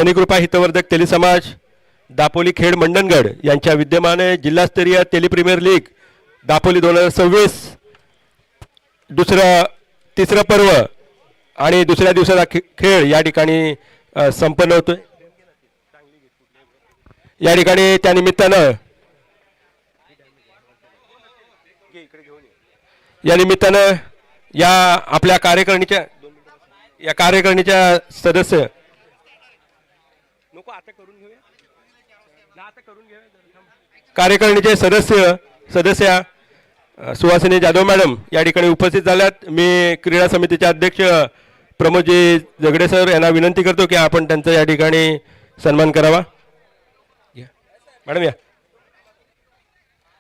कृपा हितवर्धक तेली समाज दापोली खेड मंडणगड यांच्या विद्यमाने जिल्हास्तरीय तेली प्रीमियर लीग दापोली 2026 तिसरं पर्व आणि दुसऱ्या दिवसाचा खेळ या ठिकाणी संपन्न होतोय। या ठिकाणी त्या निमित्तानं या आपल्या कार्यकारिणीच्या सदस्य कार्यकारिणीचे सदस्य सुहासिनी जाधव मॅडम या ठिकाणी उपस्थित झाल्यात। मी क्रीडा समितीचे अध्यक्ष प्रमोदजी झगडे सर यांना विनंती करतो की आपण त्यांचा या ठिकाणी सन्मान करावा। मॅडम या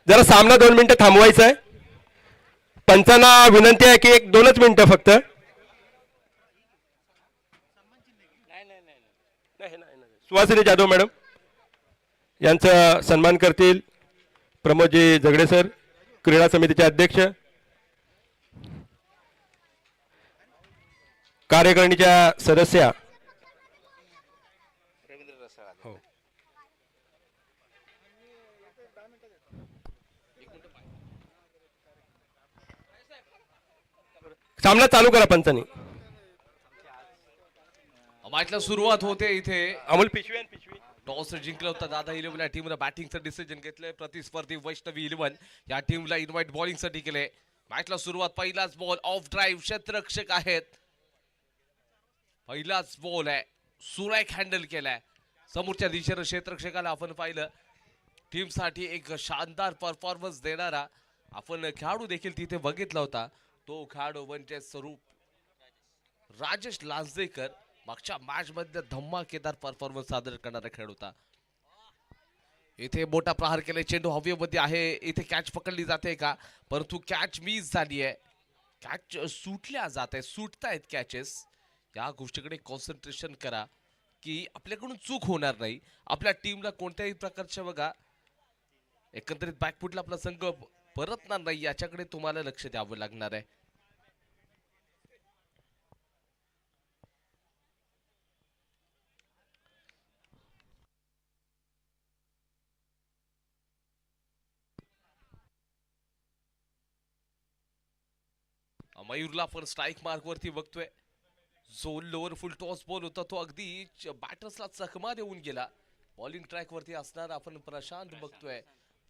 जरा सामना 2 मिनिटं थांबवायचा आहे। पंचांना विनंती आहे की 1-2च मिनिटं फक्त। सुहासिनी जाधव मॅडम यांचा सन्मान करतील प्रमोदजी झगडे सर क्रीडा समितीचे अध्यक्ष। कार्यकारिणीच्या सदस्या सामना चालू करा पंचांनी। मॅचला सुरुवात होते इथे अमोल पिशवी टॉस जिंकला होता दादा 11 या टीमने बॅटिंगचं डिसिजन घेतलंय। प्रतिस्पर्धी वैष्णवी 11 या टीमला इन्व्हाइट बॉलिंगसाठी केले। मॅचला सुरुवात पहिलाच बॉल ऑफ ड्राईव्ह क्षेत्ररक्षक आहेत। पहिलाच बॉल आहे सुरेख हँडल केलाय समोरच्या दिशेने क्षेत्ररक्षकाला आपण पाहिलं। टीमसाठी एक शानदार परफॉर्मन्स देणारा आपण खेळाडू देखील तिथे बघितला होता। तो खेळाडू म्हणजे स्वरूप राजेश लांजेकर मागच्या मॅच मध्ये धमाकेदार परफॉर्मन्स सादर करणारा खेळाडू होता। इथे मोठा प्रहार केले चेंडू हवेमध्ये आहे। इथे कॅच पकडली जाते का परंतु कॅच मिस झाली आहे। कॅच सुटल्या जात आहे सुटतायत कॅचेस। या गोष्टीकडे कॉन्सन्ट्रेशन करा की आपल्याकडून चूक होणार नाही। आपल्या टीमला कोणत्याही प्रकारच्या बघा एकंदरीत बॅकफुटला आपला संघ परतणार नाही याच्याकडे तुम्हाला लक्ष द्यावं लागणार आहे। मयूरला पण स्ट्राइक मार्क वरती बघतोय। जो लोअर फुल टॉस बॉल होता तो अगदी बॅटर्सला चकमा देऊन गेला। बॉलिंग ट्रॅक वरती असणार आपण प्रशांत बघतोय।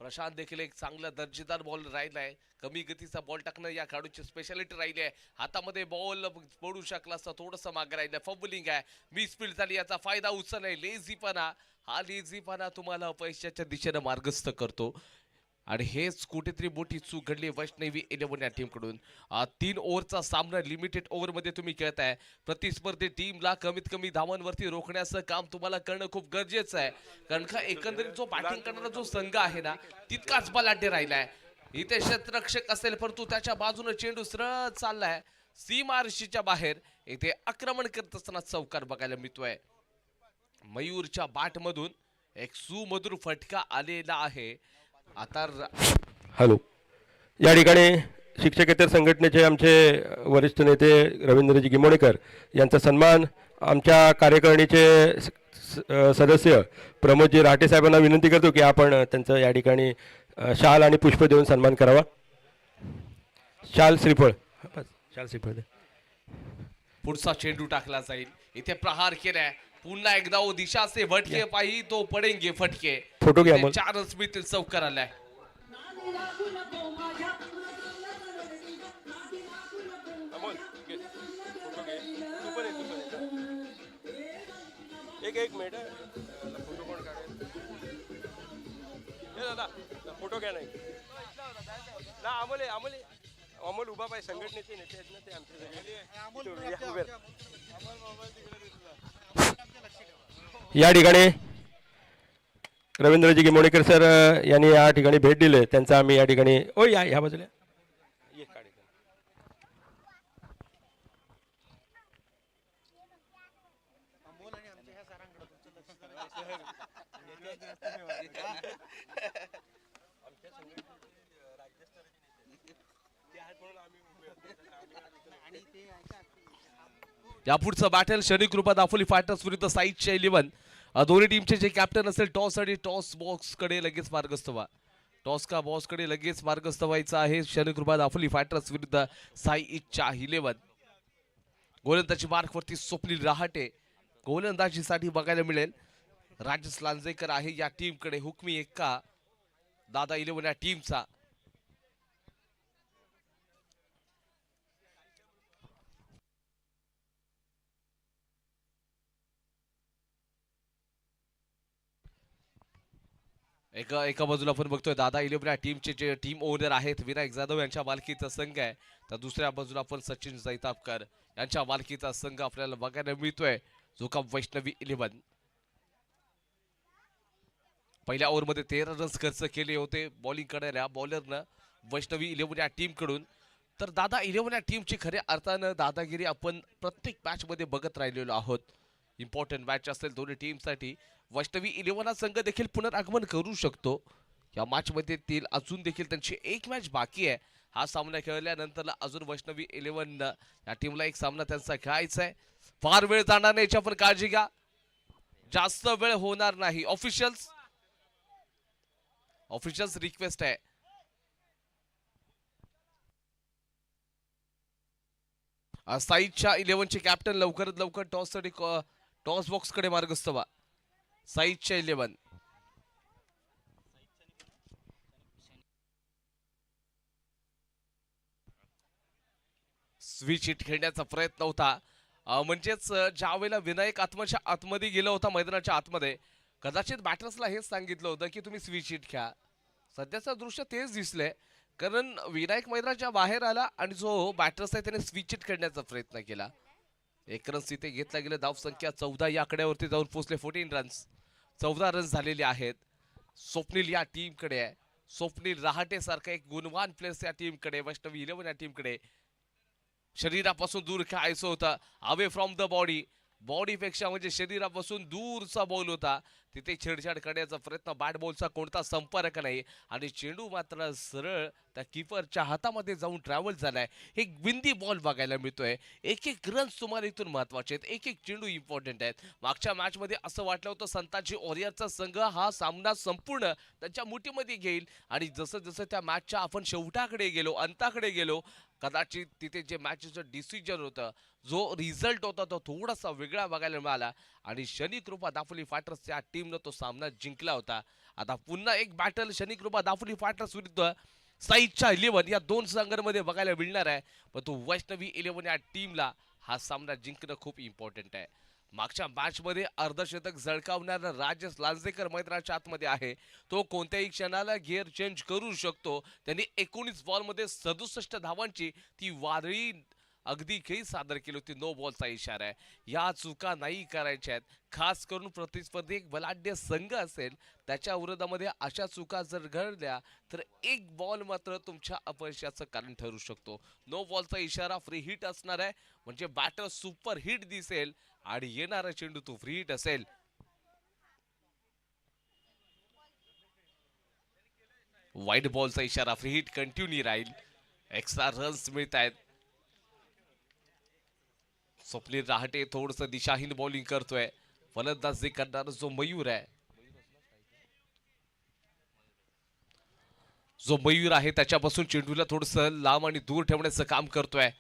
प्रशांत देखील एक चांगला दर्जेदार बॉल राहिलाय। कमी गतीचा बॉल टाकणं या खेळाडूची स्पेशालिटी राहिली आहे। हातामध्ये बॉल पडू शकला असता थोडंसं मागे राहिलं। फंबलिंग आहे मिसफील्ड झाली याचा फायदा उचललाय लेझीपणा। हा लेझीपणा तुम्हाला अपयशाच्या दिशेने मार्गस्थ करतो आणि हेच कुठेतरी मोठी चूक घडली वैष्णवी 11 या टीम कडून। 3 ओव्हरचा सामना लिमिटेड ओव्हर मध्ये तुम्ही खेळताय। प्रतिस्पर्धी टीमला कमीत कमी धावांवरती रोखण्याचं काम तुम्हाला करणं खूप गरजेचं आहे कारण का एकंदरीत जो बॅटिंग करणारा जो संघ आहे ना तितकाच बलाढ्य राहिलाय। इथे क्षेत्ररक्षक असेल परंतु त्याच्या बाजूने चेंडू सरळ चाललाय सीमारेषेच्या बाहेर। इथे आक्रमण करत असताना चौकार बघायला मिळतोय। मयूरच्या बॅट मधून एक सुमधुर फटका आलेला आहे। आता हॅलो या ठिकाणी शिक्षकेतर संघटनेचे आमचे वरिष्ठ नेते रवींद्रजी गिमोणेकर यांचा सन्मान आमच्या कार्यकारिणीचे सदस्य प्रमोदजी राठे साहेबांना विनंती करतो की आपण त्यांचं या ठिकाणी शाल आणि पुष्प देऊन सन्मान करावा। शाल श्रीफळ पुढचा चेंडू टाकला जाईल। इथे प्रहार केलाय पुन्हा एकदा वो दिशा से भटके पाही तो पडेंगे फटके। फोटो घ्या मग 4 मिनिट चौकार आलाय। एक मिनिट फोटो कोण काढेल दादा फोटो घ्या नाही ना अमोल उभा पाहिजे संघटनेचे नेते आहेत ना ते आमचे। या ठिकाणी रवींद्रजी गिमोणेकर सर यांनी या ठिकाणी भेट दिली त्यांचा आम्ही या ठिकाणी या बाजूला यापुढचं बॅटल शनिकृपा दाफोली फायटर्स विरुद्ध साईच्या 11. दोन्ही टीमचे जे कॅप्टन असेल टॉस आणि टॉस बॉक्स कडे लगेच मार्गस्थ व्हा. टॉस का बॉक्स कडे लगेच मार्गस्थ व्हायचं आहे शनिकृपा दाफोली फायटर्स विरुद्ध साईच्या 11. गोलंदाजी मार्कवरती स्वप्नील रहाटे गोलंदाजीसाठी बघायला मिळेल. राजेश लांजेकर आहे या टीमकडे. हुकमी एक्का दादा 11 या टीमचा. एका बाजूला आपण बघतोय दादा 11 या टीमचे जे टीम ओनर आहेत विनायक जाधव यांच्या मालकीचा संघ आहे. तर दुसऱ्या बाजूला आपण सचिन जैतापकर यांच्या मालकीचा संघ आपल्याला बघायला मिळतोय जो का वैष्णवी 11. पहिल्या ओव्हरमध्ये 13 रन्स खर्च केले होते बॉलिंग करणाऱ्या बॉलरनं वैष्णवी 11 या टीम कडून. तर दादा 11 या टीमची खऱ्या अर्थानं दादागिरी आपण प्रत्येक मॅच मध्ये बघत राहिलेलो आहोत. इम्पॉर्टंट मॅच असेल दोन्ही टीमसाठी. वैष्णवी 11 हा संघ देखील पुनरागमन करू शकतो या मॅच मध्ये. अजून देखील त्यांची एक मॅच बाकी आहे. हा सामना खेळल्यानंतर अजून वैष्णवी 11 या टीमला एक सामना त्यांचा खेळायचा आहे. फार वेळ जाणार नाही याची आपण काळजी घ्या. जास्त वेळ होणार नाही. ऑफिशियल्स रिक्वेस्ट आहे. साईच्या 11 चे कॅप्टन लवकरात लवकर टॉस बॉक्स कडे मार्गस्थ व्हा. साईच्या 11. स्विच हिट खेळण्याचा प्रयत्न होता. म्हणजेच ज्या वेळेला विनायक आत्माच्या आतमध्ये गेला होता मैदानाच्या आतमध्ये कदाचित बॅटर्सला हेच सांगितलं होतं की तुम्ही स्विच हिट खेळा. सध्याचं दृश्य तेच दिसलंय कारण विनायक मैदानाच्या बाहेर आला आणि जो बॅटर्स आहे त्याने स्विच हिट खेळण्याचा प्रयत्न केला. 1 रन्स इथे घेतला गेला. धाव संख्या 14 या आकड्यावरती जाऊन पोहोचले. 14 रन्स 14 रन्स झालेले आहेत. स्वप्नील या टीमकडे आहे. स्वप्नील रहाटे सारखा एक गुणवान प्लेयर्स या टीमकडे वैष्णवी 11 या टीमकडे. शरीरापासून दूर खेळायचं होतं. अवे फ्रॉम द बॉडीपेक्षा म्हणजे शरीरापासून दूरचा बॉल होता. तिथे छेडछाड करण्याचा प्रयत्न. बॅट बॉलचा कोणता संपर्क नाही आणि चेंडू मात्र सरळ त्या कीपरच्या हातामध्ये जाऊन ट्रॅव्हल झालाय. एक बिंदी बॉल बघायला मिळतोय. एक रन्स तुम्हाला इथून महत्वाचे आहेत. एक चेंडू इम्पॉर्टंट आहेत. मागच्या मॅच मध्ये असं वाटलं होतं संताजी वॉरियरचा संघ हा सामना संपूर्ण त्यांच्या मुठीमध्ये घेईल आणि जसं जसं त्या मॅचच्या आपण शेवटाकडे गेलो अंताकडे गेलो कदाचित तिथे जे मॅचचं डिसिजन होतं जो रिझल्ट होता तो थोडासा वेगळा बघायला मिळाला आणि शनिकृपा दाफोली फायटर्स या टीमनं तो सामना जिंकला होता. आता पुन्हा एक बॅटल शनिकृपा दाफोली फायटर्स विरुद्ध साईच्या 11 या दोन संघांमध्ये बघायला मिळणार आहे. पण तो वैष्णवी 11 या टीमला हा सामना जिंकणं खूप इम्पॉर्टंट आहे. मागच्या मॅच मध्ये अर्धशतक झळकावणारा राजेश लांजेकर मैदानाच्या आतमध्ये आहे. तो कोणत्याही क्षणाला गिअर चेंज करू शकतो. त्यांनी 19 बॉल मध्ये 67 धावांची ती वादळी अगदी खेळी सादर केली होती. नो बॉलचा इशारा आहे. या चुका नाही करायच्या आहेत. खास करून प्रतिस्पर्धी एक बलाढ्य संघ असेल त्याच्या विरोधामध्ये अशा चुका जर घडल्या तर एक बॉल मात्र तुमच्या अपयशाचं कारण ठरू शकतो. नो बॉलचा इशारा फ्री हिट असणार आहे म्हणजे बॅटर सुपर हिट दिसेल आणि येणारा चेंडू तो फ्री हिट असेल. वाईट बॉलचा इशारा फ्री हिट कंटिन्यू राहील. एक्स्ट्रा रन्स मिळत आहेत. स्वप्नील रहाटे थोडस दिशाहीन बॉलिंग करतोय. फलंदाजी करणारा जो मयूर आहे त्याच्यापासून चेंडूला थोडस लांब आणि दूर ठेवण्याचं काम करतोय.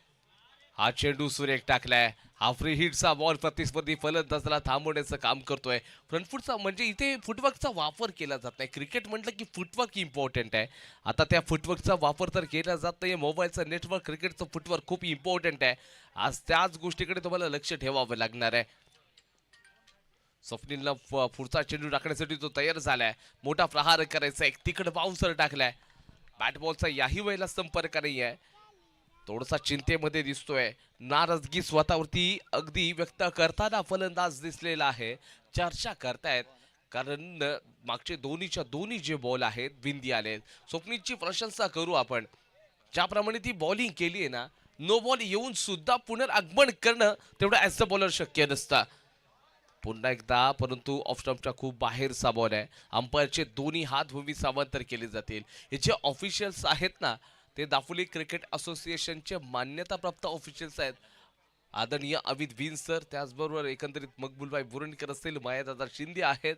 हा चेंडू सुरेख टाकलाय. हा फ्री हिटचा बॉल प्रतिस्पर्धी फलंदाजाला थांबवण्याचं काम करतोय. फ्रंटफुटचा म्हणजे इथे फुटवर्कचा वापर केला जात नाही. क्रिकेट म्हटलं की फुटवर्क इम्पॉर्टंट आहे. आता त्या फुटवर्कचा वापर तर केला जात नाही. मोबाईलचा नेटवर्क क्रिकेटचं फुटवर्क खूप इम्पॉर्टंट आहे. आज त्याच गोष्टीकडे तुम्हाला लक्ष ठेवावं लागणार आहे. स्वप्नीलला पुढचा चेंडू टाकण्यासाठी तो तयार झालाय. मोठा प्रहार करायचा. एक तिकड बाउन्सर टाकलाय. बॅट बॉलचा याही वेळेला संपर्क नाही आहे. थोडासा चिंतेमध्ये दिसतोय. नाराजगी स्वतःवरती अगदी व्यक्त करताना फलंदाज दिसलेला आहे. चर्चा करतायत कारण मागचे दोन्ही जे बॉल आहेत बिंदी आलेत. स्वप्नीलची प्रशंसा करू आपण. ज्याप्रमाणे ती बॉलिंग केली आहे ना नो बॉल येऊन सुद्धा पुनरागमन करणं तेवढं ॲज अ बॉलर शक्य नसतं. पुन्हा एकदा परंतु ऑफ स्टंपच्या खूप बाहेरचा बॉल आहे. अंपायरचे दोन्ही हात भूमी सावंतर केले जातील. हे जे ऑफिशियल्स आहेत ना ते दाफोली क्रिकेट असोसिएशनचे मान्यताप्राप्त ऑफिशियल्स आहेत. आदरणीय अमित वीन सर, त्याचबरोबर एकंदरीत मकबूलभाई बुरंडकर असतील, मायादादा शिंदे आहेत.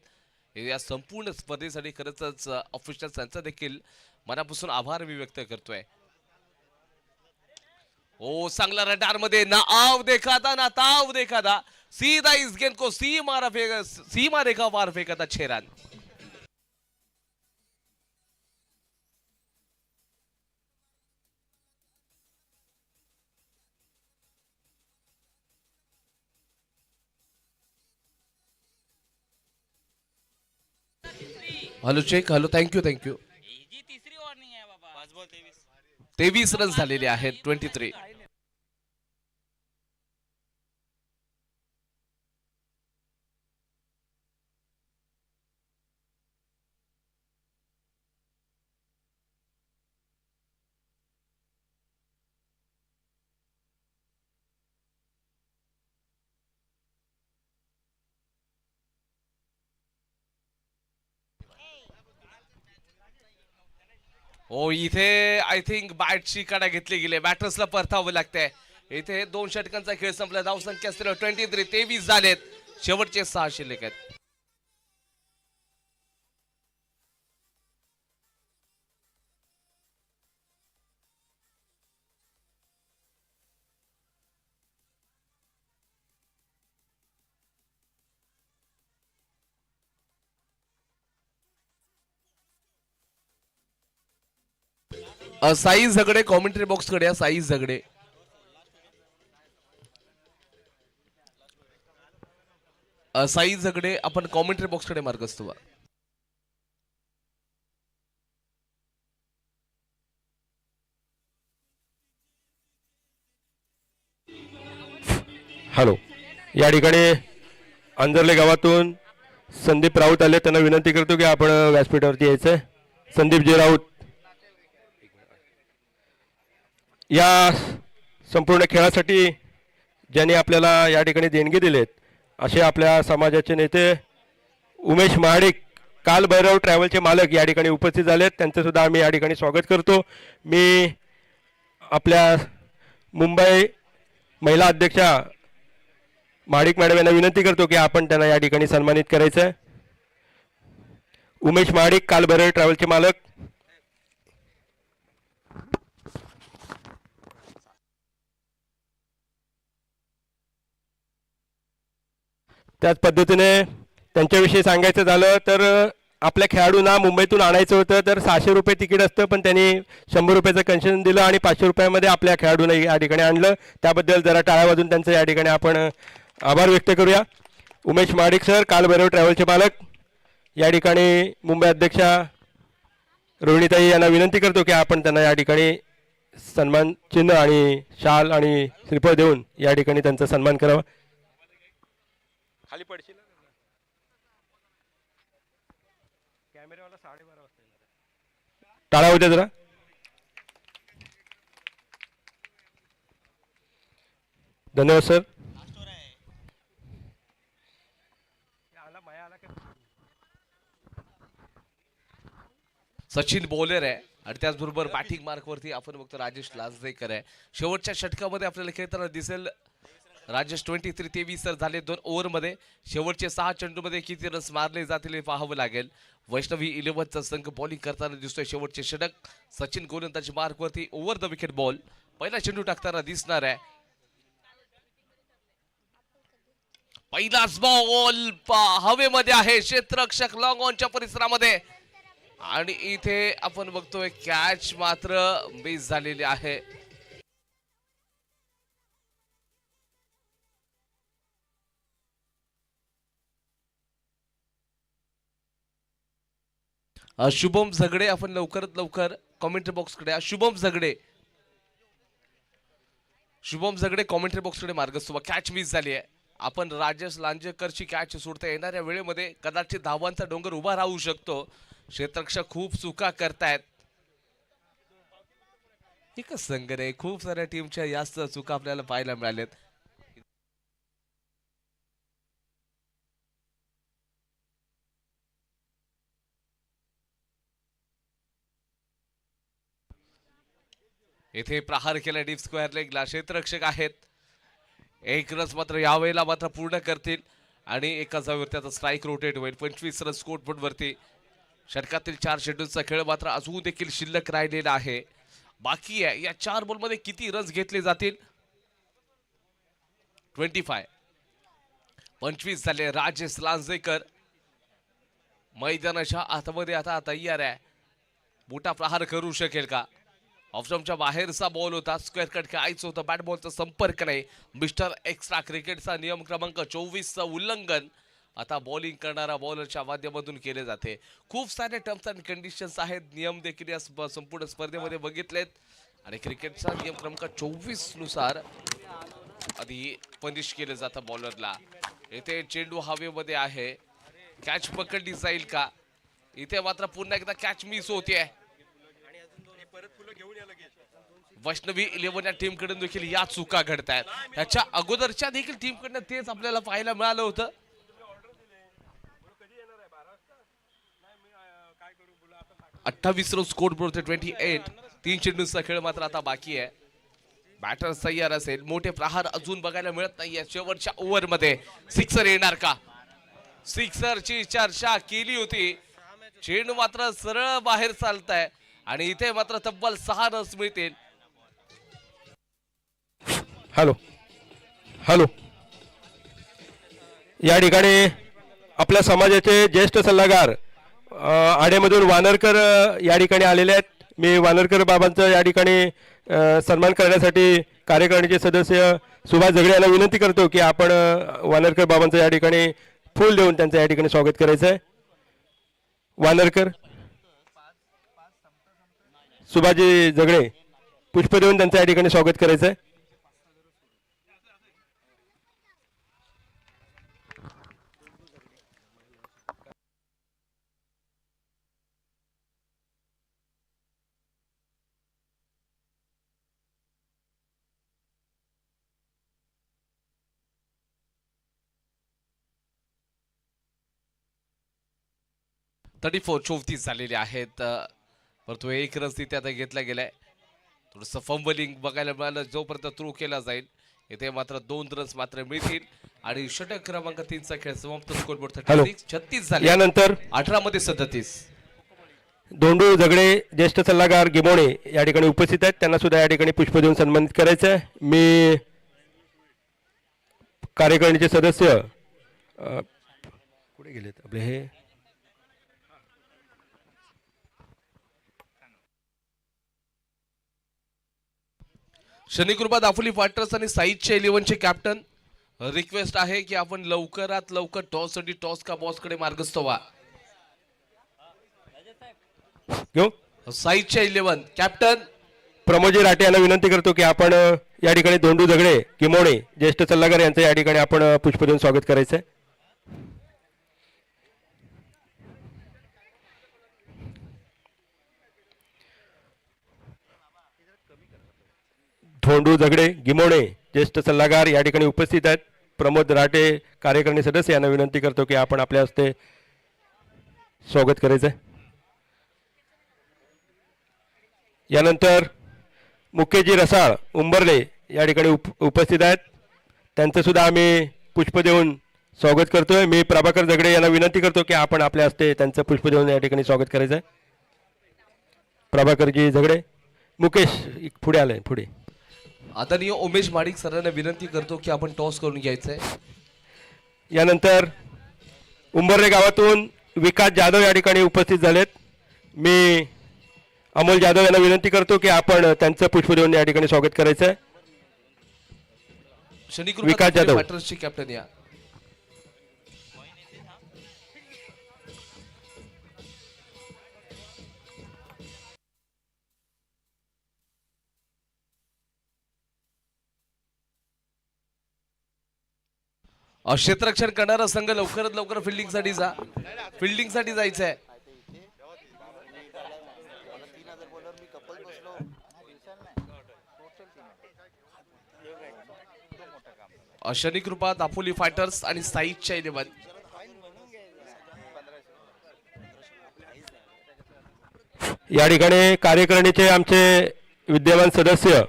या संपूर्ण स्पर्धेसाठी खरंच ऑफिशियल्स देखील मनापासून आभार मी व्यक्त करतोय. ओ चांगला रडार मध्ये ना आव देखा था ना ताव देखा था, सीधा इस गेंद को सीमा रेखा पार फेंका था 6 run. Hello check, hello, thank you thank you. 23 run झालेले आहेत. 23. हो इथे आय थिंक बॅटची कडा घेतली गेली, बॅटर्सला परतावं लागतंय. इथे 2 षटकांचा खेळ संपला. धावसंख्या 23 झालेत. शेवटचे 6 शिल्लक आहेत. साई झगडे कॉमेंट्री बॉक्स कडे या. साई झगडे, साई झगडे आपण कॉमेंट्री बॉक्स कडे मार्गस्थ व्हा. हॅलो, या ठिकाणी अंजरले गावातून संदीप राऊत आले. त्यांना विनंती करतो की आपण व्यासपीठावरती यायचंय. संदीपजी राऊत या संपूर्ण खेळासाठी ज्यांनी आपल्याला या ठिकाणी देणगी दिलेत असे आपल्या समाजाचे नेते उमेश महाडिक, काल भैरव ट्रॅव्हलचे मालक या ठिकाणी उपस्थित झालेत. त्यांचं सुद्धा आम्ही या ठिकाणी स्वागत करतो. मी आपल्या मुंबई महिला अध्यक्षा महाडिक मॅडम यांना विनंती करतो की आपण त्यांना या ठिकाणी सन्मानित करायचं. उमेश महाडिक, काल भैरव ट्रॅव्हलचे मालक. त्याच पद्धतीने त्यांच्याविषयी सांगायचं झालं तर आपल्या खेळाडूंना मुंबईतून आणायचं होतं तर 600 रुपये तिकीट असतं, पण त्यांनी 100 रुपयाचं कन्सेशन दिलं आणि 500 रुपयामध्ये आपल्या खेळाडूंना या ठिकाणी आणलं. त्याबद्दल जरा टाळ्या वाजून त्यांचं या ठिकाणी आपण आभार व्यक्त करूया. उमेश महाडिक सर, काल भैरव ट्रॅव्हलचे मालक. या ठिकाणी मुंबई अध्यक्षा रोहिणीताई यांना विनंती करतो की आपण त्यांना या ठिकाणी सन्मान चिन्ह आणि शाल आणि श्रीफळ देऊन या ठिकाणी त्यांचा सन्मान करावा. खाली पडशील कॅमेरावाला 12:30 वाजता. टाळा होत्या जरा. धन्यवाद सर. सचिन बॉलर आहे आणि त्याचबरोबर बॅटिंग मार्क वरती आपण बघतो राजेश लांजरेकर आहे. शेवटच्या षटकामध्ये आपल्याला खेळताना दिसेल राजेश. 23 तर झाले 2 ओव्हरमध्ये. शेवटचे 6 चेंडूमध्ये किती रन्स मारले जातील हे पाहावं लागेल. वैष्णवी 11चा संघ बॉलिंग करताना दिसतोय. शेवटचे षटक सचिन गोलंदाजी मार्क वरती ओव्हर द विकेट बॉल पहिला चेंडू टाकताना दिसणार आहे. पहिलाच बॉल हवेमध्ये आहे, क्षेत्ररक्षक लॉंग ऑनच्या परिसरामध्ये आणि इथे आपण बघतोय कॅच मात्र मिस झालेली आहे. शुभम झगडे आपण लवकरात लवकर कॉमेंट्री बॉक्स कडे. शुभम झगडे, शुभम झगडे कॉमेंट्री बॉक्स कडे मार्गस्थ व्हा. कॅच मिस झाली आहे. आपण राजेश लांजेकरची कॅच सोडता येणाऱ्या वेळेमध्ये कदाचित धावांचा डोंगर उभा राहू शकतो. क्षेत्ररक्षक खूप चुका करतायत. एकच संघ रे, खूप साऱ्या टीमच्या जास्त चुका आपल्याला पाहायला मिळाल्यात. येथे प्रहार केला डीप स्क्वेअर लेगला. क्षेत्ररक्षक आहेत एक रस मात्र यावेळेला मात्र पूर्ण करतील आणि एका जागेवरती आता स्ट्राईक रोटेट होईल. 25 रन स्कोर बोर्ड वरती. षटकातील 4 शेड्यूलचा खेळ मात्र अजून देखील शिल्लक राहिलेला आहे. बाकी आहे या 4 बॉलमध्ये किती रन्स घेतले जातील. 25 25 झाले. राजेश लांजेकर मैदानाच्या आतमध्ये आता तयार आहे. मोठा प्रहार करू शकेल का. ऑफस्टंपच्या बाहेरचा बॉल होता. स्क्वेअर कट खेळायचं होतं. बॅट बॉलचा संपर्क नाही. मिस्टर एक्स्ट्रा क्रिकेटचा नियम क्रमांक 24चं उल्लंघन आता बॉलिंग करणारा बॉलरच्या माध्यमातून केले जाते. खूप सारे टर्म्स अँड कंडिशन्स आहेत. नियम देखील या संपूर्ण स्पर्धेमध्ये बघितलेत आणि क्रिकेटचा नियम क्रमांक 24 नुसार आधी पनिश केलं जातं बॉलरला. इथे चेंडू हवेमध्ये आहे. कॅच पकडली जाईल का. इथे मात्र पुन्हा एकदा कॅच मिस होते. वैष्णवी 11 या टीम कडून देखील या चुका घडत आहेत. त्याच्या अगोदरच्या देखील टीम कडनं तेच आपल्याला पाहायला मिळालं होतं. 28 रन स्कोर बोर्ड 28. 3 चेंडूंचा खेळ मात्र आता बाकी आहे. बॅटर तयार असेल. मोठे प्रहार अजून बघायला मिळत नाहीये. शेवटच्या ओव्हर मध्ये सिक्सर येणार का. सिक्सरची चर्चा केली होती. चेंडू मात्र सरळ बाहेर चालताय आणि इथे मात्र तब्बल 6 रन्स मिळतील. हॅलो हॅलो या ठिकाणी आपल्या समाजाचे ज्येष्ठ सल्लागार आडेमधून वानरकर या ठिकाणी आलेले आहेत. मी वानरकर बाबांचा या ठिकाणी सन्मान करण्यासाठी कार्यकारिणीचे सदस्य सुभाष झगडे यांना विनंती करतो की आपण वानरकर बाबांचं या ठिकाणी फूल देऊन त्यांचं या ठिकाणी स्वागत करायचं आहे. वानरकर सुभाषजी झगडे पुष्प देऊन त्यांचं या ठिकाणी स्वागत करायचं आहे. थर्टी 34 झालेले आहेत. परंतु एक रन तिथे आता घेतला गेलाय. थोडंसं फंबलिंग बघायला मिळालं. जोपर्यंत थ्रू केला जाईल इथे मात्र 2 रन्स मात्र मिळतील आणि षटक क्रमांक 3 चा खेळ समाप्त. स्कोर बोर्ड 36 झाले. यानंतर 18 मध्ये 37. धोंडू झगडे ज्येष्ठ सल्लागार गिमोणे या ठिकाणी उपस्थित आहेत. त्यांना सुद्धा या ठिकाणी पुष्प देऊन सन्मानित करायचं आहे. मी कार्यकारिणीचे सदस्य कुठे गेलेत आपले हे शनिकृपा दाफोली फायटर्स आणि साईडच्या 11 चे कॅप्टन रिक्वेस्ट आहे की आपण लवकरात लवकर टॉस साठी टॉस का बॉस कडे मार्गस्थ व्हा. घेऊ साईडच्या 11 कॅप्टन प्रमोदजी राठे यांना विनंती करतो की आपण या ठिकाणी धोंडू झगडे गिमोणे ज्येष्ठ सल्लागार यांचं या ठिकाणी आपण पुष्प देऊन स्वागत करायचं आहे. धोंडू झगडे गिमोणे ज्येष्ठ सल्लागार या ठिकाणी उपस्थित आहेत. प्रमोद राठे कार्यकारिणी सदस्य यांना विनंती करतो की आपण आपल्या हस्ते स्वागत करायचं आहे. यानंतर मुकेशजी रसाळ उंबरले या ठिकाणी उपस्थित आहेत. त्यांचं सुद्धा आम्ही पुष्प देऊन स्वागत करतोय. मी प्रभाकर झगडे यांना विनंती करतो की आपण आपल्या हस्ते त्यांचं पुष्प देऊन या ठिकाणी स्वागत करायचं आहे. प्रभाकरजी झगडे. मुकेश पुढे आलंय पुढे. आदरणीय उमेश माडिक सरांना विनंती करतो की आपण टॉस करून घ्यायचंय. यानंतर उंबर्ले गावातून विकास जाधव या ठिकाणी उपस्थित झालेत. मी अमोल जाधव यांना विनंती करतो की आपण त्यांचं पुष्प देऊन या ठिकाणी स्वागत करायचं आहे. विकास जाधव फायटर्सचे कॅप्टन या. क्षेत्ररक्षण करणारा संघ लवकरात लवकर फिल्डिंग साठी जा. फिल्डिंग साठी जायचं आहे. शनिकृपा दापोली फायटर्स आणि साईडच्या 11. या ठिकाणी कार्यकारिणीचे आमचे विद्यमान सदस्य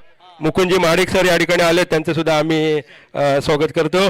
मुकुंदजी महाडिक सर या ठिकाणी आले, त्यांचं सुद्धा आम्ही स्वागत करतो.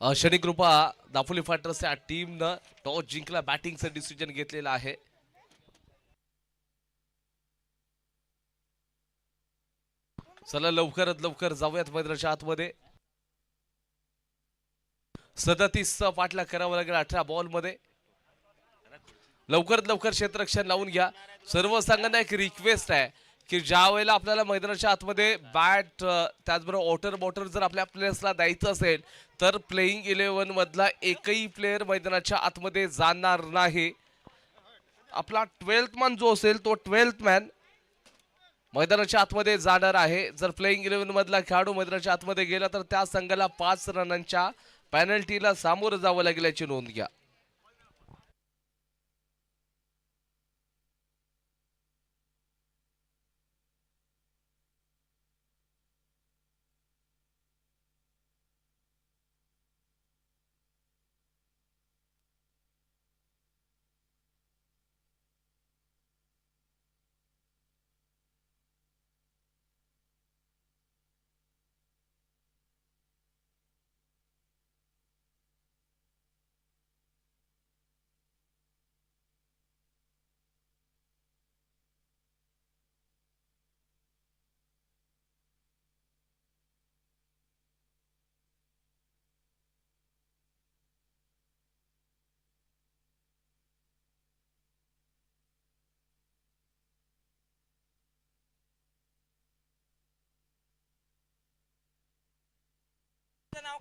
शनी कृपा दापोली फायटर्स या टीमनं टॉस जिंकला, बॅटिंगचं डिसिजन घेतलेलं आहे. चला लवकरात लवकर जाऊयात मैदानाच्या आतमध्ये. 37चा पाठला करावा लागेल 18 बॉल मध्ये. लवकरात लवकर क्षेत्ररक्षण लावून घ्या. सर्व संघांना एक रिक्वेस्ट आहे की ज्या वेळेला आपल्याला मैदानाच्या आतमध्ये बॅट त्याचबरोबर वॉटर बॉटल जर आपल्या प्लेयर्सला द्यायचं असेल तर प्लेइंग 11 मधला एकही प्लेयर मैदानाच्या आतमध्ये जाणार नाही. आपला 12th मॅन जो असेल तो 12th मॅन मैदानाच्या आतमध्ये जाणार आहे. जर प्लेइंग 11 मधला खेळाडू मैदानाच्या आतमध्ये गेला तर त्या संघाला 5 रनांच्या पेनल्टीला सामोरं जावं लागेल याची नोंद घ्या.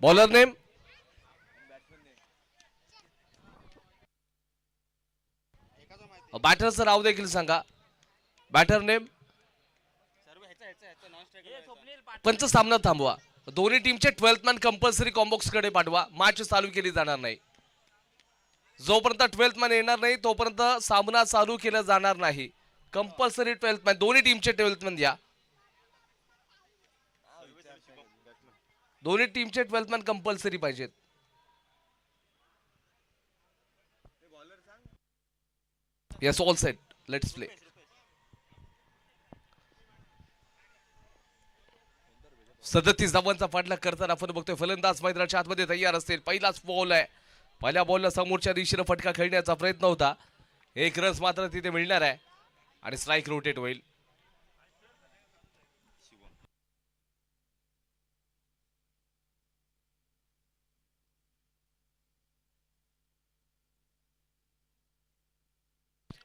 बॉलर नेम बॅटरचं नाव देखील सांगा. Batter name. पंच सामना थांबवा. दोन्ही टीमचे 12th मॅन कंपल्सरी कॉम्बॉक्स कडे पाठवा. मॅच चालू केली जाणार नाही. जोपर्यंत 12th मॅन येणार नाही तोपर्यंत सामना चालू केला जाणार नाही. कंपल्सरी 12th मॅन, दोन्ही टीमचे 12th मॅन द्या. दोन्ही टीमचे 12th मॅन कंपल्सरी पाहिजेत. Yes, all set, let's play. सदतीस धावांचा पाठला करताना आपण बघतोय फलंदाज मैदानाच्या आतमध्ये तयार असतील. पहिलाच बॉल आहे. पहिल्या बॉलला समोरच्या दिशेने फटका खेळण्याचा प्रयत्न होता. एक रन मात्र तिथे मिळणार आहे आणि स्ट्राईक रोटेट होईल.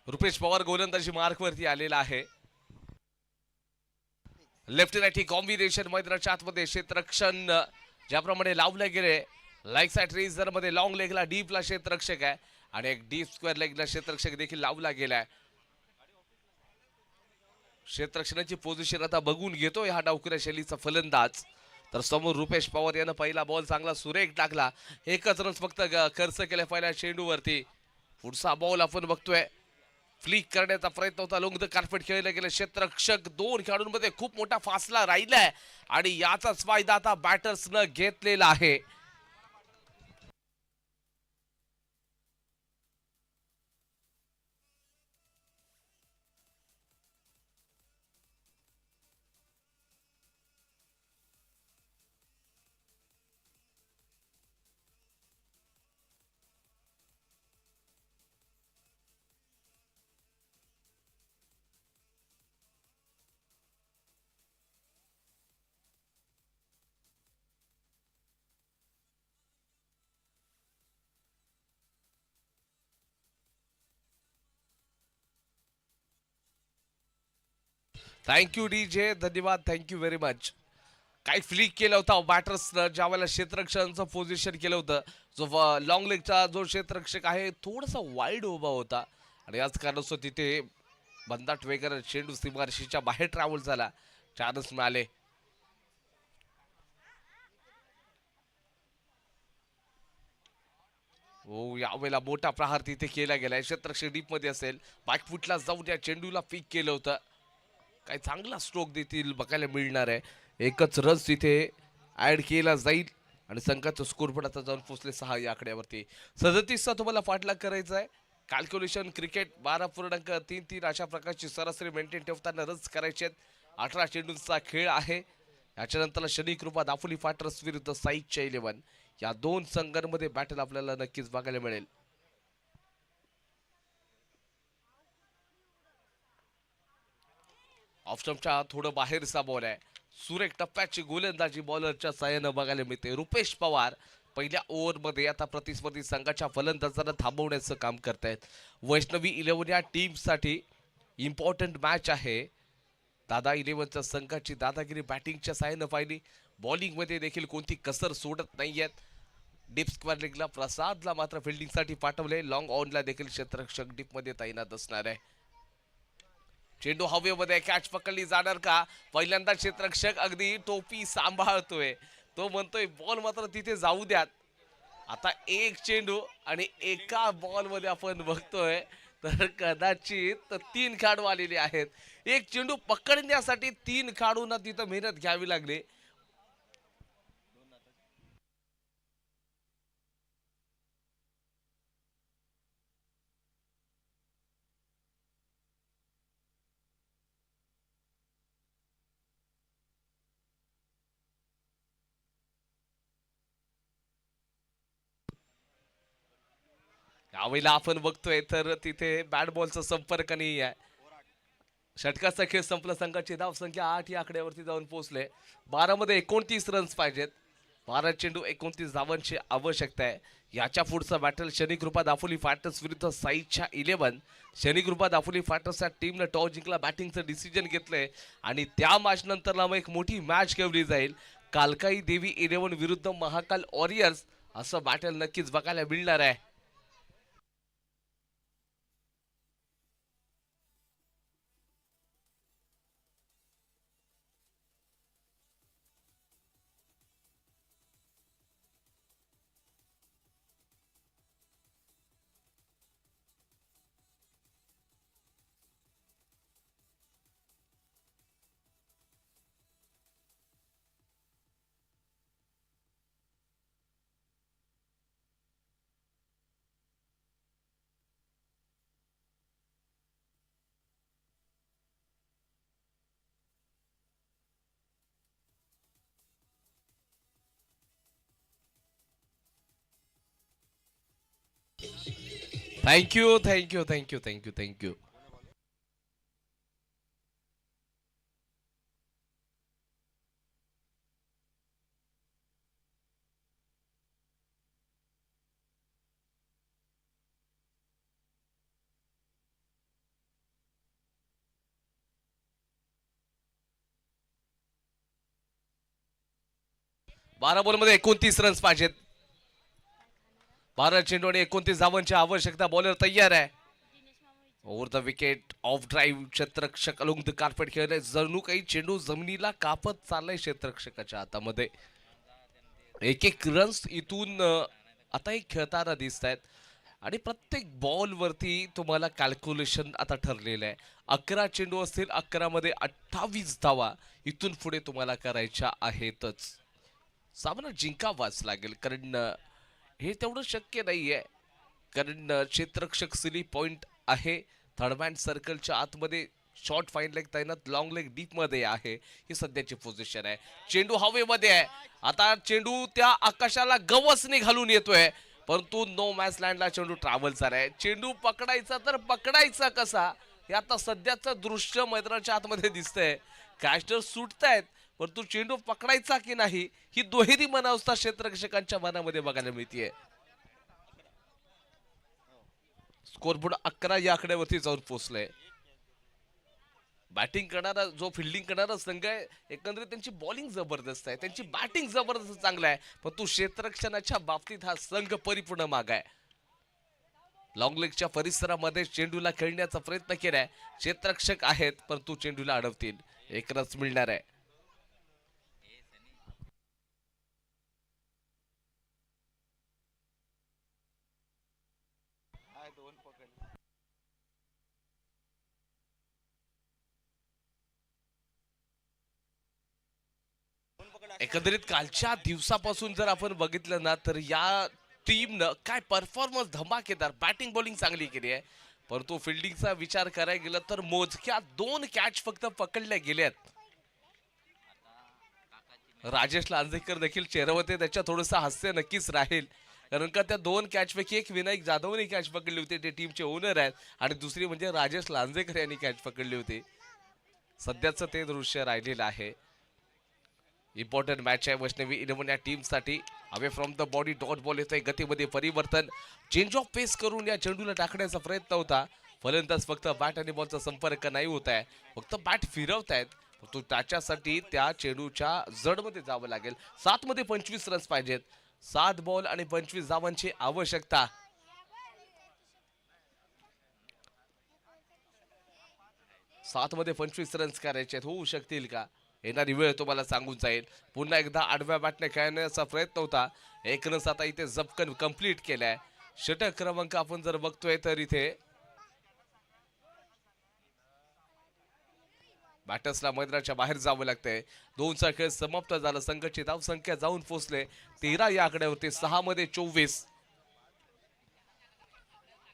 रुपेश पवार गोलंदाजी मार्कवरती आलेला आहे. लेफ्ट राईट कॉम्बिनेशन मैदानाच्या आतमध्ये क्षेत्ररक्षण ज्याप्रमाणे लावले गेले. लाईक साईड रेझर मध्ये लॉंग लेगला डीपला क्षेत्ररक्षक आहे आणि एक डीप स्क्वेअर लेगला क्षेत्ररक्षक देखील लावला गेलाय. क्षेत्ररक्षणाची पोझिशन आता बघून घेतोय हा डावखुऱ्या शैलीचा फलंदाज. तर समोर रुपेश पवार यानं पहिला बॉल चांगला सुरेख टाकला. एकच रन फक्त खर्च केला पहिल्या चेंडूवरती. पुढचा बॉल आपण बघतोय फ्लिक करण्याचा प्रयत्न होता. लोंग द कार्पेट खेळले गेले क्षेत्ररक्षक. दोन खेळाडूंमध्ये खूप मोठा फासला राहिलाय आणि याचाच फायदा आता बॅटर्सनं घेतलेला आहे. थँक्यू डीजे, धन्यवाद, थँक्यू व्हेरी मच. काही फ्लिक केलं होतं बॅटर्सनं ज्या वेळेला क्षेत्ररक्षणाचं पोझिशन केलं होतं. जो लॉंग लेगचा जो क्षेत्ररक्षक आहे थोडासा वाईड उभा होता आणि याच कारणास्तव तिथे बंदाट वेगर चेंडू सीमारेषेच्या बाहेर ट्रॅव्हल झाला. 4 मिळाले. हो, यावेळेला मोठा प्रहार तिथे केला गेलाय. क्षेत्ररक्षक डीप मध्ये असेल, बॅकफुटला जाऊन या चेंडूला पिक केलं होतं. काही चांगला स्ट्रोक देतील बघायला मिळणार आहे. एकच रन तिथे ऍड केला जाईल आणि संघाचा स्कोर पण आता जाऊन पोहोचले 6 या आकड्यावरती. 37चा तुम्हाला पाठलाग करायचा आहे. कॅल्क्युलेशन क्रिकेट 12.33 अशा प्रकारची सरासरी मेंटेन ठेवताना रन्स करायचे आहेत. 18 चेंडूंचा खेळ आहे. याच्यानंतर शनी कृपा दाफोली फायटर्स विरुद्ध साईच्या 11 या दोन संघांमध्ये बॅटल आपल्याला नक्कीच बघायला मिळेल. ऑप्शनच्या थोडं बाहेरचा बॉल आहे. सुरेख टप्प्याची गोलंदाजी बॉलरच्या साहाय्यानं बघायला मिळते. रुपेश पवार पहिल्या ओव्हरमध्ये आता प्रतिस्पर्धी संघाच्या फलंदाजांना थांबवण्याचं काम करतायत. वैष्णवी 11 या टीमसाठी इम्पॉर्टंट मॅच आहे. दादा 11च्या संघाची दादागिरी बॅटिंगच्या साहाय्यानं पाहिली. बॉलिंगमध्ये देखील कोणती कसर सोडत नाहीयेत. डीप स्क्वेअर लेगला प्रसादला मात्र फिल्डिंगसाठी पाठवले. लॉंग ऑनला देखील क्षेत्ररक्षक डीपमध्ये तैनात असणार आहे. चेंडू हवेमध्ये कॅच पकडली जाणार का? पहिल्यांदा क्षेत्ररक्षक अगदी टोपी सांभाळतोय. तो म्हणतोय बॉल मात्र तिथे जाऊ द्यात. आता एक चेंडू आणि एका बॉल मध्ये आपण बघतोय तर कदाचित 3 खेळाडू आलेले आहेत. एक चेंडू पकडण्यासाठी 3 खेळाडूंना तिथं मेहनत घ्यावी लागली. यावेळेला आपण बघतोय तर तिथे बॅट बॉलचा संपर्क नाही आहे. षटकाचा खेळ संपला. संघाची धाव संख्या 8 या आकड्यावरती जाऊन पोहोचले. 12 मध्ये 29 रन्स पाहिजेत. 12 चेंडू 29 धावांची आवश्यकता आहे. याच्या पुढचा बॅटल शनी कृपा दाफोली फायटर्स विरुद्ध साईच्या 11. शनी कृपा दाफोली फायटर्सच्या टीमने टॉस जिंकला, बॅटिंगचं डिसिजन घेतलंय आणि त्या मॅच नंतर एक मोठी मॅच खेळली जाईल. कालकाई देवी 11 विरुद्ध महाकाल वॉरियर्स असं बॅटल नक्कीच बघायला मिळणार आहे. Thank you thank you thank you thank you thank you. बारा बॉलमध्ये 29 रन्स पाहिजेत. 12 चेंडू आणि 29 धावांची आवश्यकता. बॉलर तयार आहे. Over the wicket off drive क्षेत्ररक्षक अलॉंग द कार्पेट खेळले. जणू काही चेंडू जमिनीला कापत चाललाय क्षेत्ररक्षकाच्या हातामध्ये. एक एक रन्स इथून आता एक खेळताना दिसत आहेत आणि प्रत्येक बॉल वरती तुम्हाला कॅल्क्युलेशन आता ठरलेलं आहे. 11 चेंडू असतील, 11 मध्ये 28 धावा इथून पुढे तुम्हाला करायच्या आहेतच. सामना जिंकावाच लागेल कारण हे तेवढं शक्य नाहीये. कारण क्षेत्ररक्षक सिली पॉइंट आहे. थर्डमॅन सर्कलच्या आतमध्ये शॉर्ट फाईन लेग तैनात, लॉंग लेग डीप मध्ये आहे. ही सध्याची पोझिशन आहे. चेंडू हवेमध्ये आहे. आता चेंडू त्या आकाशाला गवसने घालून येतोय परंतु नो मॅच लँडला चेंडू ट्रॅव्हल झालाय. चेंडू पकडायचा तर पकडायचा कसा हे आता सध्याचं दृश्य मैदानाच्या आतमध्ये दिसतंय. कॅस्टर सुटतायत परंतु चेंडू पकडायचा की नाही ही दुहेरी मनावस्था क्षेत्ररक्षकांच्या मनामध्ये बघायला मिळतीये. स्कोरबोर्ड 11 या आकड्यावरती जाऊन पोहोचलंय. बॅटिंग करणारा जो फिल्डिंग करणारा संघ आहे एकंदरीत त्यांची बॉलिंग जबरदस्त आहे, त्यांची बॅटिंग जबरदस्त चांगलं आहे, पण तू क्षेत्ररक्षणाच्या बाबतीत हा संघ परिपूर्ण माग आहे. लॉंग लेगच्या परिसरामध्ये चेंडूला खेळण्याचा प्रयत्न केलाय. क्षेत्ररक्षक आहेत परंतु चेंडूला अडवतील. एक रन मिळणार आहे. एकंदरीत कालच्या दिवसापासून जर आपण बघितलं ना तर या टीमनं काय परफॉर्मन्स धमाकेदार बॅटिंग बॉलिंग चांगली केली आहे. परंतु फिल्डिंगचा विचार करायला गेला तर मोजक्या 2 कॅच फक्त पकडल्या गेल्यात. राजेश लांजेकर देखील चेहऱ्यावरती त्याच्या थोडंसं हास्य नक्कीच राहील, कारण का त्या 2 कॅच पैकी एक विनायक जाधवने कॅच पकडली होती, ते टीमचे ओनर आहेत, आणि दुसरी म्हणजे राजेश लांजेकर यांनी कॅच पकडली होती. सध्याचं ते दृश्य राहिलेलं आहे. इम्पॉर्टंट मॅच आहे वैष्णवी इलेव्हन या टीमसाठी. Away from the body dot ball येतोय. गतीमध्ये परिवर्तन, चेंज ऑफ पेस करून या चेंडूला टाकण्याचा प्रयत्न होता. फलंदाज फक्त बॅट आणि बॉलचा संपर्क नाही होत आहे, फक्त बॅट फिरवतायत. तो त्याच्यासाठी त्या चेंडूच्या जडमध्ये जावं लागेल. 7 मध्ये 25 रन्स पाहिजेत. 7 बॉल आणि 25 धावांची आवश्यकता. 7 मध्ये 25 रन्स करायचे होऊ शकतील का? येणारी वेळ तुम्हाला सांगून जाईल. पुन्हा एकदा आडव्या बॅटने खेळण्याचा प्रयत्न होता. 1 रन्स आता इथे झपकन कंप्लीट केलाय. षटक क्रमांक आपण जर बघतोय तर इथे बॅटर्सला मैदानाच्या बाहेर जावं लागतंय. 2चा खेळ समाप्त झाला. संघाची धावसंख्या जाऊन पोहोचले 13 या आकड्यावरती. 6 मध्ये 24.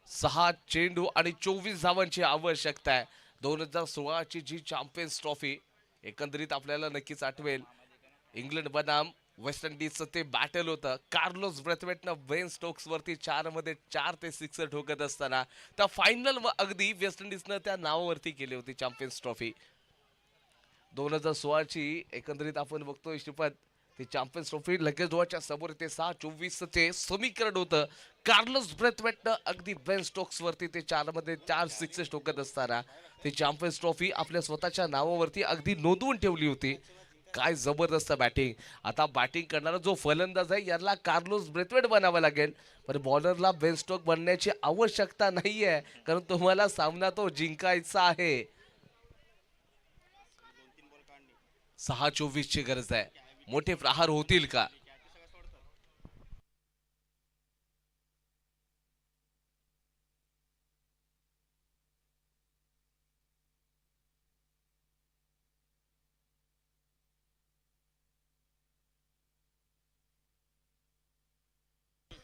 6 चेंडू आणि 24 धावांची आवश्यकता आहे. 2016ची जी चॅम्पियन्स ट्रॉफी एकंदरीत आपल्याला नक्कीच आठवेल. इंग्लंड बनाम वेस्ट इंडिजचं ते बॅटल होतं. कार्लोस ब्रेथवेटनं बेन स्टोक्स वरती 4 मध्ये 4 ते 6 ठोकत असताना त्या फायनल अगदी वेस्ट इंडिजनं त्या नावावरती केली होती चॅम्पियन्स ट्रॉफी. 2016ची एकंदरीत आपण बघतोय श्रीपत, ती चॅम्पियन्स ट्रॉफी लगेच डोळ्याच्या समोर ते 6-24 चे समीकरण होतं. कार्लोस ब्रेथवेटनं अगदी बेन स्टोक्स वरती ते 4 मध्ये 4 सिक्सेस ठोकत असताना ती चॅम्पियन्स ट्रॉफी आपल्या स्वतःच्या नावावरती अगदी नोंदवून ठेवली होती. काय जबरदस्त बॅटिंग. आता बॅटिंग करणारा जो फलंदाज आहे याला कार्लोस ब्रेथवेट बनावा लागेल, पण बॉलरला बेन स्टोक बनण्याची आवश्यकता नाहीये, कारण तुम्हाला सामना तो जिंकायचा आहे. 6-24 ची गरज आहे. मोठे प्रहार होतील का?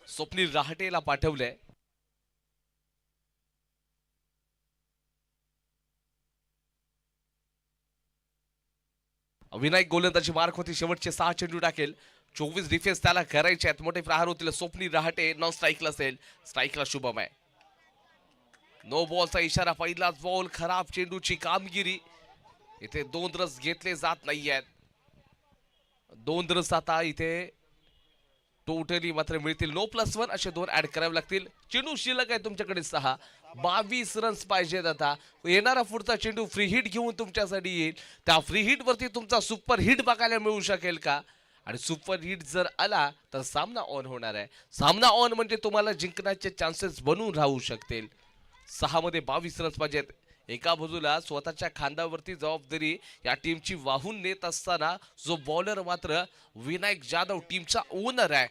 स्वप्नील रहाटेला पाठवलंय. विनायक गोलंदाजी मार्क होती. शेवटचे 6 चेंडू टाकेल. 24 डिफेन्स त्याला करायचे आहेत. मोठे प्रहार होतील. स्वप्नील रहाटे नॉन स्ट्राईकला असेल. स्ट्राईकला शुभम आहे. नो बॉलचा इशारा. पहिलाच बॉल. खराब चेंडूची कामगिरी. इथे 2 रन्स घेतले जात नाही आहेत. 2 रन्स आता इथे टोटली मात्र मिळतील. नो +1 असे 2 ऍड करावे लागतील. चेंडू शिल्लक आहे तुमच्याकडे 6. 22 रन्स पाहिजेत. आता येणारा पुढचा चेंडू फ्री हिट घेऊन तुमच्यासाठी येईल. त्या फ्री हिट वरती तुमचा सुपर हिट बघायला मिळू शकेल का? आणि सुपर हिट जर आला तर सामना ऑन होणार आहे. सामना ऑन म्हणजे तुम्हाला जिंकण्याचे चान्सेस बनून राहू शकतील. 6 मध्ये 22 रन्स पाहिजेत. एका बाजूला स्वतःच्या खांद्यावरती जबाबदारी या टीमची वाहून नेत असताना जो बॉलर मात्र विनायक जाधव टीमचा ओनर आहे.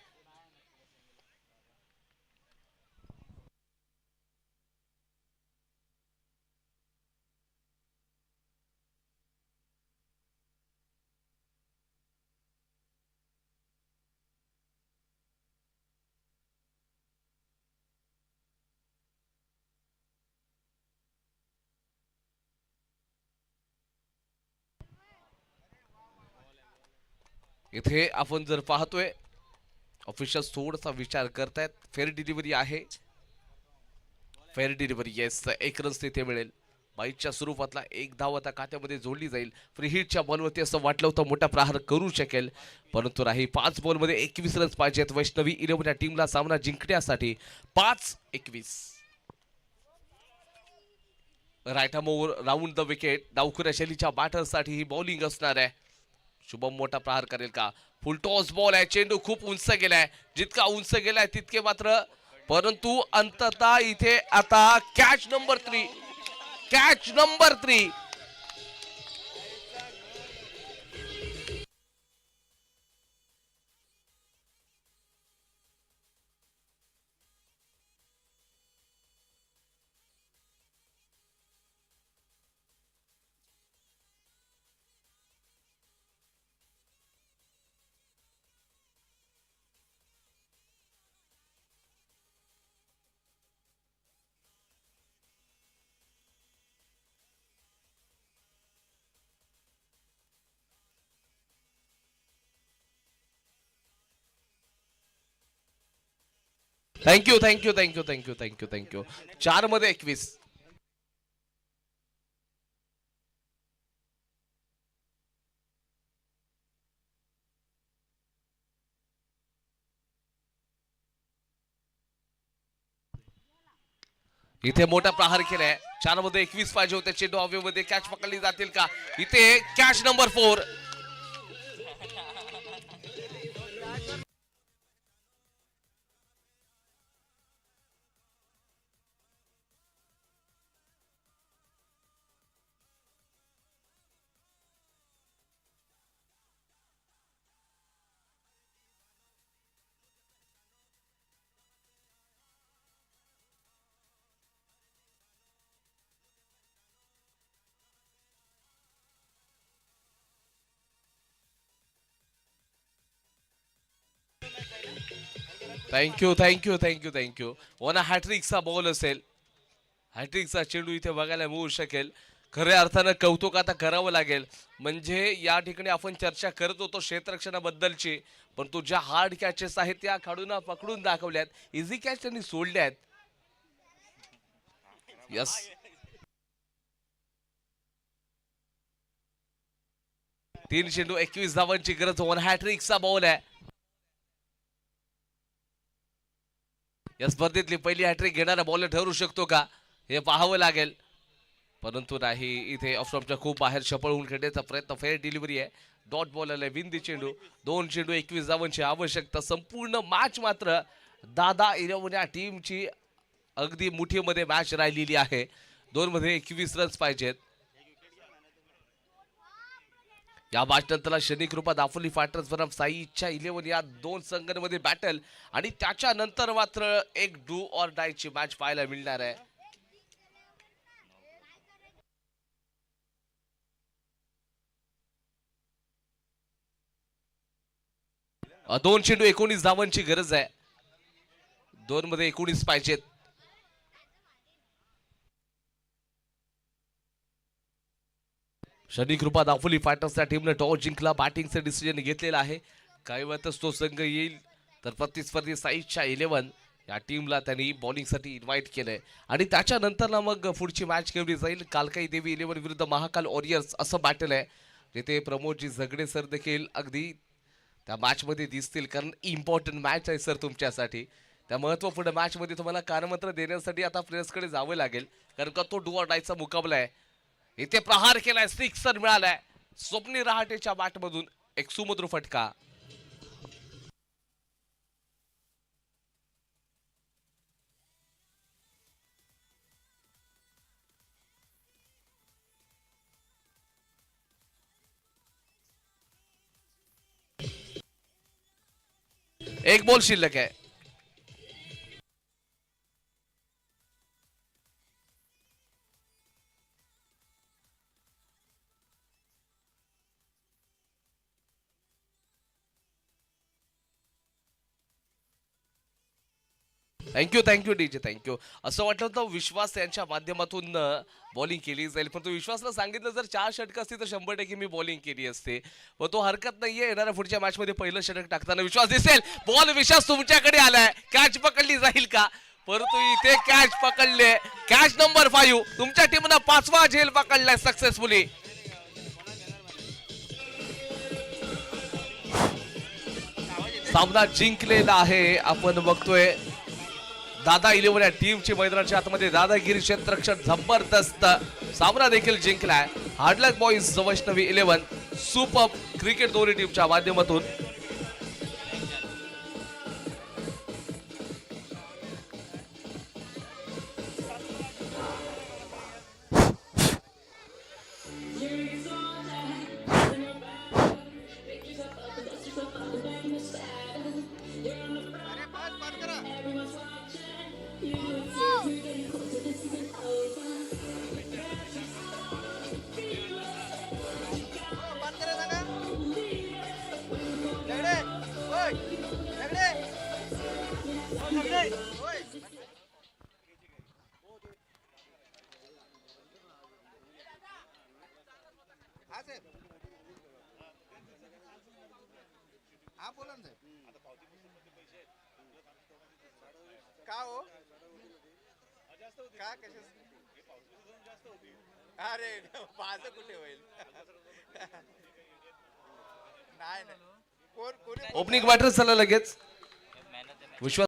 इथे आपण जर पाहतोय ऑफिशियल थोडासा विचार करतायत. फेअर डिलिव्हरी आहे. Fair delivery yes. 1 रन्स तिथे मिळेल. 22च्या स्वरूपातला 1 धाव आता खात्यामध्ये जोडली जाईल. फ्री हिटच्या बॉलवरती असं वाटलं होतं मोठा प्रहार करू शकेल, परंतु नाही. 5 बॉलमध्ये 21 रन्स पाहिजेत वैष्णवी इलेव्हन या टीमला सामना जिंकण्यासाठी. 5-21. Right arm over round the wicket. डावखुऱ्या शैलीच्या बॅटरसाठी ही बॉलिंग असणार आहे. शुभम मोठा प्रहार करेल का? फुल टॉस बॉल आहे. चेंडू खूप उंच गेलाय. जितका उंच गेलाय तितके मात्र परंतु अंततः इथे आता catch number 3, catch number 3. Thank you thank you thank you thank you thank you thank you. 4 मध्ये 21. इथे मोठा प्रहार केलाय. 4 मध्ये 21 पाहिजे होते. चेंडू हवेमध्ये कॅच पकडली जातील का? इथे catch number 4. Thank you thank you thank you thank you. वना हॅट्रिकचा बॉल असेल. हॅट्रिकचा चेंडू इथे बघायला मिळू शकेल. खऱ्या अर्थानं कौतुक आता करावं लागेल. म्हणजे या ठिकाणी आपण चर्चा करत होतो क्षेत्ररक्षणाबद्दलची, पण तो ज्या हार्ड कॅचेस आहेत त्या खेळाडूंना पकडून दाखवल्यात. इझी कॅच त्यांनी सोडल्यात. यस, 3 चेंडू 21 धावांची गरज. वन हॅट्रिकचा बॉल आहे. या स्पर्धेतली पहिली हॅट्रिक घेणारा बॉलर ठरू शकतो का हे पाहावं लागेल. परंतु नाही, इथे ऑफस्टॉपच्या खूप बाहेर शपळून खेळण्याचा प्रयत्न. फेअर डिलिव्हरी आहे. डॉट बॉल आलाय. विंदी चेंडू. 2 चेंडू 21 धावांची आवश्यकता. संपूर्ण मॅच मात्र दादा 11 या टीमची अगदी मुठीमध्ये मॅच राहिलेली आहे. 2 मध्ये 21 रन्स पाहिजेत. या मॅचनंतर शनी कृपा दाफोली फायटर्स बनाम साई इच्छा 11 या 2 संघांमध्ये बॅटल, आणि त्याच्यानंतर मात्र एक डू ऑर डाय ची मॅच पाहायला मिळणार आहे. दोन चेंडू 19 धावांची गरज आहे. 2 मध्ये 19 पाहिजेत. शनी कृपा दाफोली फायटर्सच्या टीमने टॉस जिंकला. बॅटिंगचे डिसिजन घेतलेला आहे. काही वेळातच तो संघ येईल. तर प्रतिस्पर्धी साईच्या 11 या टीमला त्यांनी बॉलिंगसाठी इन्व्हाइट केलंय, आणि त्याच्यानंतर मग पुढची मॅच केवढी जाईल. कालकाई देवी 11 विरुद्ध महाकाल वॉरियर्स असं बॅटल आहे, जिथे प्रमोदजी झगडे सर देखील अगदी त्या मॅच मध्ये दिसतील. कारण इम्पॉर्टंट मॅच आहे सर तुमच्यासाठी. त्या महत्वपूर्ण मॅच मध्ये तुम्हाला कानमंत्र देण्यासाठी आता प्लेयर्सकडे जावं लागेल, कारण का तो डू ऑर डायचा मुकाबला आहे. इथे प्रहार केलाय. सिक्सर मिळालाय. स्वप्नी रहाटेच्या बॅट मधून एक सुमधुर फटका. एक बॉल शिल्लक आहे. Thank you thank you DJ thank you. असं वाटलं होतं विश्वास यांच्या माध्यमातून बॉलिंग केली जाईल, पण तो विश्वासला सांगितलं जर 4 षटक असती तर 100% मी बॉलिंग केली असते. पण तो हरकत नाहीये. येणाऱ्या पुढच्या मॅच मध्ये पहिलं षटक टाकताना विश्वास दिसेल. बॉल विश्वास तुमच्याकडे आलाय. कॅच पकडली जाईल का? परंतु इथे कॅच पकडले. Catch number 5. तुमच्या टीमनं 5वा झेल पकडलाय सक्सेसफुली. सामना जिंकलेला आहे. आपण बघतोय दादा 11 या टीमची मैदानाच्या आतमध्ये दादागिरी क्षेत्ररक्षण जबरदस्त सामना देखील जिंकलाय. हार्डलक बॉईज वैष्णवी 11 सुपर क्रिकेट दोन्ही टीमच्या माध्यमातून. अरे बस बंद करा. हो, बंद करा सांगा. दगडे, होय, दगडे. हो, दगडे, होय. हा साहेब. हा बोला ना साहेब. का हो का कशा अरे माझं कुठे होईल नाही नाही कोण कोणी ओपनिंग बॅटर चला लगेच विश्वास